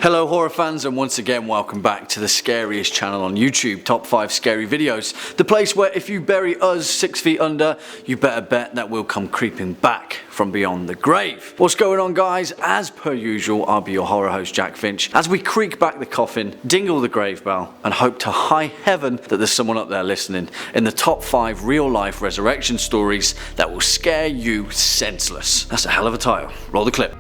Hello horror fans, and once again welcome back to the scariest channel on YouTube, Top 5 Scary Videos. The place where if you bury us 6 feet under, you better bet that we'll come creeping back from beyond the grave. What's going on guys? As per usual, I'll be your horror host Jack Finch, as we creak back the coffin, dingle the grave bell, and hope to high heaven that there's someone up there listening in the top 5 real life resurrection stories that will scare you senseless. That's a hell of a title. Roll the clip.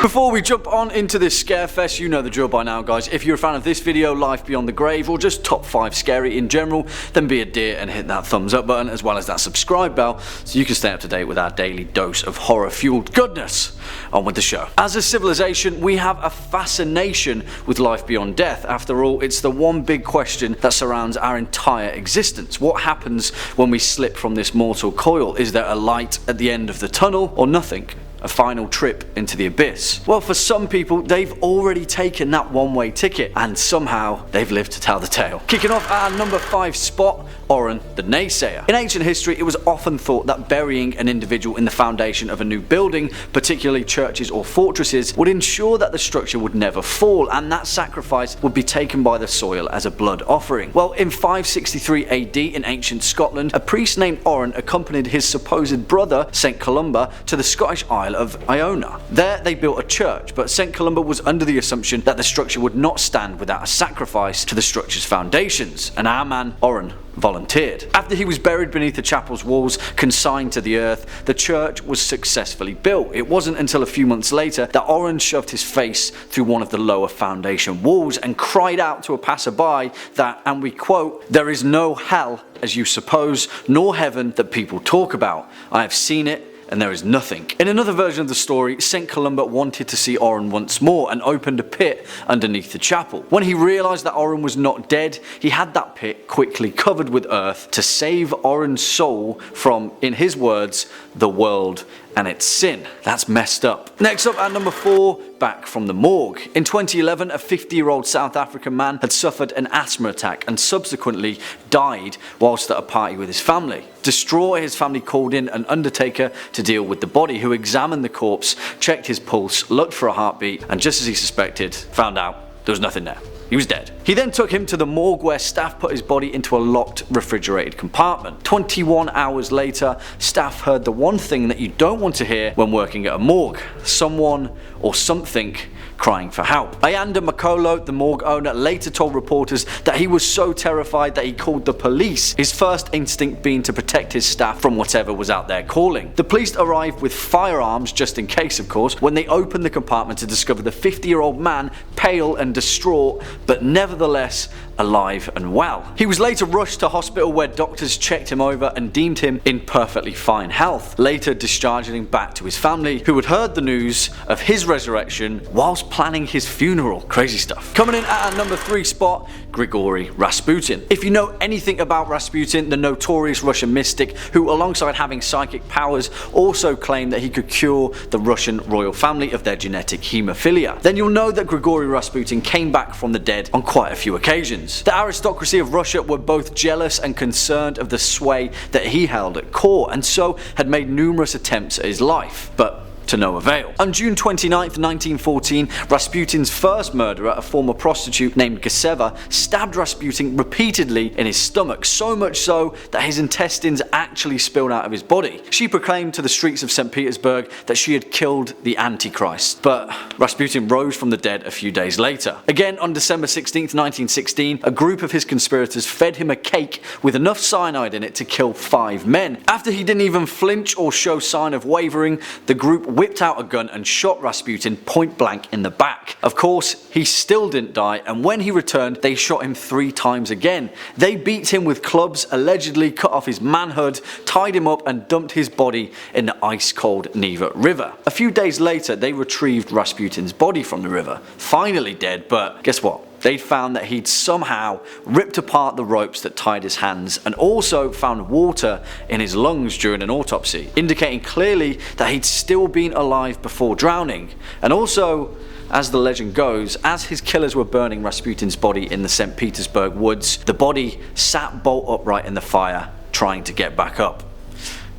Before we jump on into this scarefest, you know the drill by now guys. If you're a fan of this video, Life Beyond the Grave, or just top 5 scary in general, then be a dear and hit that thumbs up button as well as that subscribe bell so you can stay up to date with our daily dose of horror fueled goodness. On with the show. As a civilization, we have a fascination with life beyond death. After all, it's the one big question that surrounds our entire existence. What happens when we slip from this mortal coil? Is there a light at the end of the tunnel, or nothing? A final trip into the abyss? Well, for some people, they've already taken that one-way ticket, and somehow they've lived to tell the tale. Kicking off our number 5 spot, Oren the Naysayer. In ancient history, it was often thought that burying an individual in the foundation of a new building, particularly churches or fortresses, would ensure that the structure would never fall, and that sacrifice would be taken by the soil as a blood offering. Well, in 563 AD in ancient Scotland, a priest named Oren accompanied his supposed brother, St. Columba, to the Scottish Isle of Iona. There they built a church, but St. Columba was under the assumption that the structure would not stand without a sacrifice to the structure's foundations, and our man Oren volunteered. After he was buried beneath the chapel's walls, consigned to the earth, the church was successfully built. It wasn't until a few months later that Oren shoved his face through one of the lower foundation walls and cried out to a passerby that, and we quote, "There is no hell as you suppose, nor heaven that people talk about. I have seen it, and there is nothing." In another version of the story, St. Columba wanted to see Oren once more and opened a pit underneath the chapel. When he realised that Oren was not dead, he had that pit quickly covered with earth to save Oren's soul from, in his words, the world and its sin. That's messed up. Next up at number 4, back from the morgue. In 2011, a 50-year-old South African man had suffered an asthma attack and subsequently died whilst at a party with his family. Distraught, his family called in an undertaker to deal with the body, who examined the corpse, checked his pulse, looked for a heartbeat, and just as he suspected, found out there was nothing there. He was dead. He then took him to the morgue where staff put his body into a locked, refrigerated compartment. 21 hours later, staff heard the one thing that you don't want to hear when working at a morgue: someone or something crying for help. Ayanda Makolo, the morgue owner, later told reporters that he was so terrified that he called the police, his first instinct being to protect his staff from whatever was out there calling. The police arrived with firearms, just in case of course, when they opened the compartment to discover the 50-year-old man, pale and distraught, but nevertheless alive and well. He was later rushed to hospital where doctors checked him over and deemed him in perfectly fine health, later discharging him back to his family, who had heard the news of his resurrection whilst planning his funeral. Crazy stuff. Coming in at our number 3 spot, Grigory Rasputin. If you know anything about Rasputin, the notorious Russian mystic who, alongside having psychic powers, also claimed that he could cure the Russian royal family of their genetic haemophilia, then you'll know that Grigory Rasputin came back from the dead on quite a few occasions. The aristocracy of Russia were both jealous and concerned of the sway that he held at court, and so had made numerous attempts at his life, but to no avail. On June 29th, 1914, Rasputin's first murderer, a former prostitute named Gaseva, stabbed Rasputin repeatedly in his stomach, so much so that his intestines actually spilled out of his body. She proclaimed to the streets of St. Petersburg that she had killed the Antichrist, but Rasputin rose from the dead a few days later. Again, on December 16th, 1916, a group of his conspirators fed him a cake with enough cyanide in it to kill 5 men. After he didn't even flinch or show sign of wavering, the group whipped out a gun and shot Rasputin point blank in the back. Of course, he still didn't die, and when he returned, they shot him 3 times again. They beat him with clubs, allegedly cut off his manhood, tied him up, and dumped his body in the ice-cold Neva River. A few days later, they retrieved Rasputin's body from the river, finally dead, but guess what? They'd found that he'd somehow ripped apart the ropes that tied his hands, and also found water in his lungs during an autopsy, indicating clearly that he'd still been alive before drowning. And also, as the legend goes, as his killers were burning Rasputin's body in the St. Petersburg woods, the body sat bolt upright in the fire, trying to get back up.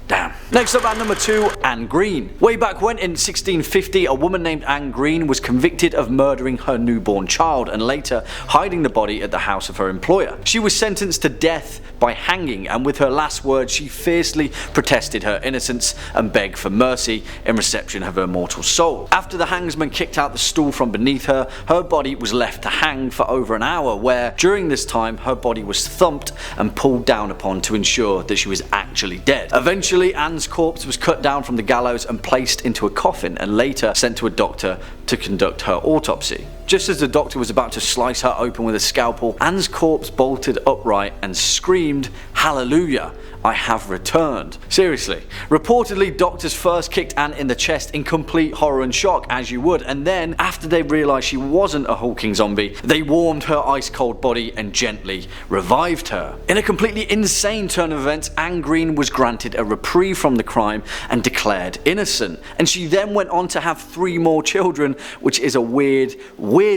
Damn. Next up at number 2, Anne Greene. Way back when in 1650, a woman named Anne Greene was convicted of murdering her newborn child and later hiding the body at the house of her employer. She was sentenced to death by hanging, and with her last words she fiercely protested her innocence and begged for mercy in reception of her mortal soul. After the hangsman kicked out the stool from beneath her, her body was left to hang for over an hour, where during this time her body was thumped and pulled down upon to ensure that she was actually dead. Eventually Anne's corpse was cut down from the gallows and placed into a coffin and later sent to a doctor to conduct her autopsy. Just as the doctor was about to slice her open with a scalpel, Anne's corpse bolted upright and screamed, "Hallelujah, I have returned." Seriously. Reportedly, doctors first kicked Anne in the chest in complete horror and shock, as you would, and then, after they realised she wasn't a hulking zombie, they warmed her ice cold body and gently revived her. In a completely insane turn of events, Anne Greene was granted a reprieve from the crime and declared innocent, and she then went on to have 3 more children, which is a weird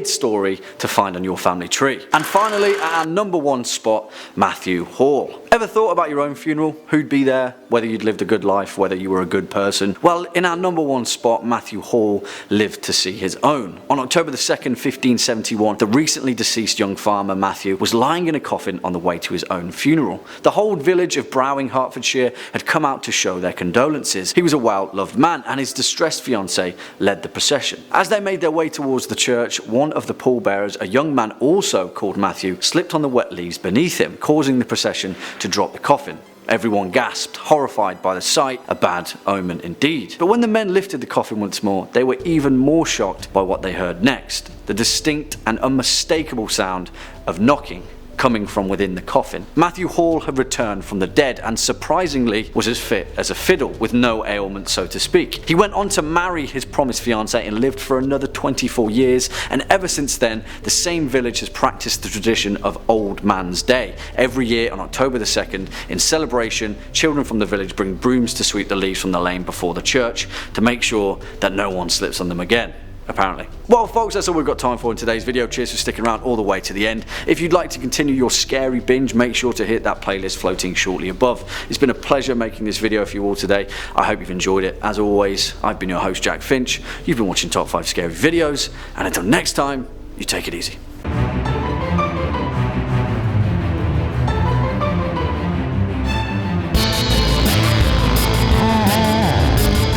story to find on your family tree. And finally, at our number 1 spot, Matthew Hall. Ever thought about your own funeral? Who'd be there? Whether you'd lived a good life, whether you were a good person? Well, in our number 1 spot, Matthew Hall lived to see his own. On October the 2nd, 1571, the recently deceased young farmer Matthew was lying in a coffin on the way to his own funeral. The whole village of Browing, Hertfordshire had come out to show their condolences. He was a well-loved man, and his distressed fiancée led the procession. As they made their way towards the church, one of the pallbearers, a young man also called Matthew, slipped on the wet leaves beneath him, causing the procession to drop the coffin. Everyone gasped, horrified by the sight, a bad omen indeed. But when the men lifted the coffin once more, they were even more shocked by what they heard next. The distinct and unmistakable sound of knocking coming from within the coffin. Matthew Hall had returned from the dead and surprisingly was as fit as a fiddle, with no ailment so to speak. He went on to marry his promised fiancée and lived for another 24 years, and ever since then the same village has practiced the tradition of Old Man's Day. Every year on October the 2nd, in celebration, children from the village bring brooms to sweep the leaves from the lane before the church to make sure that no one slips on them again. Apparently. Well folks, that's all we've got time for in today's video. Cheers for sticking around all the way to the end. If you'd like to continue your scary binge, make sure to hit that playlist floating shortly above. It's been a pleasure making this video for you all today. I hope you've enjoyed it. As always, I've been your host Jack Finch. You've been watching Top 5 Scary Videos, and until next time, you take it easy.